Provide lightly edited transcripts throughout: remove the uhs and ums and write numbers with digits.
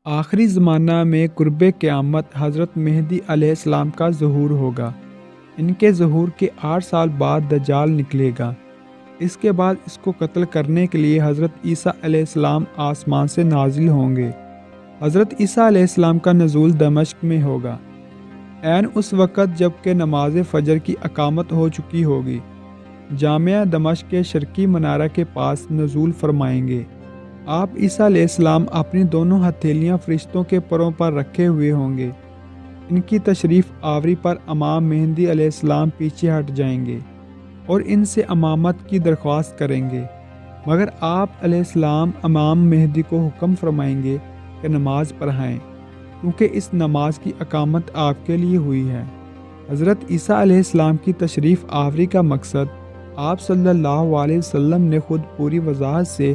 آخری زمانہ میں قرب قیامت حضرت مہدی علیہ السلام کا ظہور ہوگا۔ ان کے ظہور کے 8 سال بعد دجال نکلے گا۔ اس کے بعد اس کو قتل کرنے کے لیے حضرت عیسیٰ علیہ السلام آسمان سے نازل ہوں گے۔ حضرت عیسیٰ علیہ السلام کا نزول دمشق میں ہوگا، عین اس وقت جب کہ نماز فجر کی اقامت ہو چکی ہوگی۔ جامعہ دمشق کے شرقی منارہ کے پاس نزول فرمائیں گے۔ آپ عیسیٰ علیہ السلام اپنی دونوں ہتھیلیاں فرشتوں کے پروں پر رکھے ہوئے ہوں گے۔ ان کی تشریف آوری پر امام مہدی علیہ السلام پیچھے ہٹ جائیں گے اور ان سے امامت کی درخواست کریں گے، مگر آپ علیہ السلام امام مہدی کو حکم فرمائیں گے کہ نماز پڑھائیں، کیونکہ اس نماز کی اقامت آپ کے لیے ہوئی ہے۔ حضرت عیسیٰ علیہ السلام کی تشریف آوری کا مقصد آپ صلی اللہ علیہ وسلم نے خود پوری وضاحت سے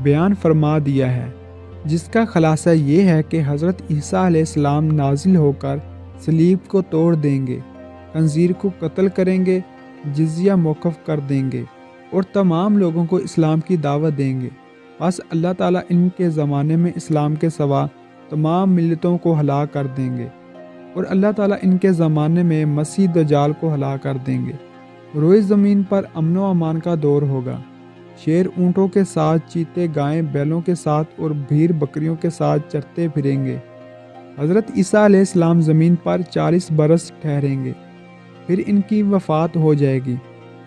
بیان فرما دیا ہے، جس کا خلاصہ یہ ہے کہ حضرت عیسیٰ علیہ السلام نازل ہو کر صلیب کو توڑ دیں گے، خنزیر کو قتل کریں گے، جزیہ موقف کر دیں گے اور تمام لوگوں کو اسلام کی دعوت دیں گے۔ بس اللہ تعالیٰ ان کے زمانے میں اسلام کے سوا تمام ملتوں کو ہلاک کر دیں گے، اور اللہ تعالیٰ ان کے زمانے میں مسیح دجال کو ہلاک کر دیں گے۔ روئے زمین پر امن و امان کا دور ہوگا۔ شیر اونٹوں کے ساتھ، چیتے گائیں بیلوں کے ساتھ اور بھیڑ بکریوں کے ساتھ چرتے پھریں گے۔ حضرت عیسیٰ علیہ السلام زمین پر 40 برس ٹھہریں گے، پھر ان کی وفات ہو جائے گی۔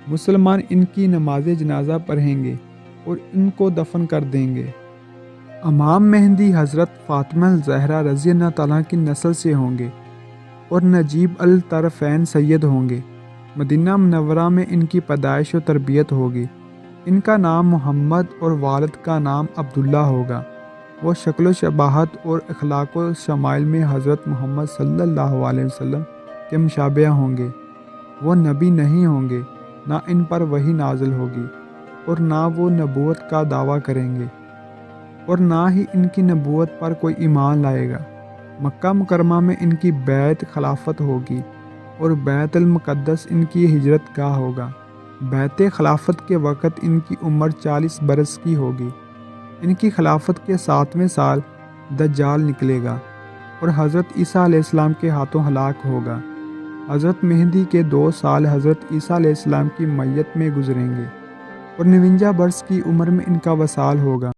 مسلمان ان کی نماز جنازہ پڑھیں گے اور ان کو دفن کر دیں گے۔ امام مہدی حضرت فاطمہ الزہرا رضی اللہ تعالیٰ کی نسل سے ہوں گے اور نجیب الطرفین سید ہوں گے۔ مدینہ منورہ میں ان کی پیدائش و تربیت ہوگی۔ ان کا نام محمد اور والد کا نام عبداللہ ہوگا۔ وہ شکل و شباہت اور اخلاق و شمائل میں حضرت محمد صلی اللہ علیہ وسلم کے مشابہ ہوں گے۔ وہ نبی نہیں ہوں گے، نہ ان پر وحی نازل ہوگی، اور نہ وہ نبوت کا دعویٰ کریں گے، اور نہ ہی ان کی نبوت پر کوئی ایمان لائے گا۔ مکہ مکرمہ میں ان کی بیت خلافت ہوگی اور بیت المقدس ان کی ہجرت گاہ ہوگا۔ بیت خلافت کے وقت ان کی عمر 40 برس کی ہوگی۔ ان کی خلافت کے 7ویں سال دجال نکلے گا اور حضرت عیسیٰ علیہ السلام کے ہاتھوں ہلاک ہوگا۔ حضرت مہدی کے 2 سال حضرت عیسیٰ علیہ السلام کی میت میں گزریں گے اور 49 برس کی عمر میں ان کا وصال ہوگا۔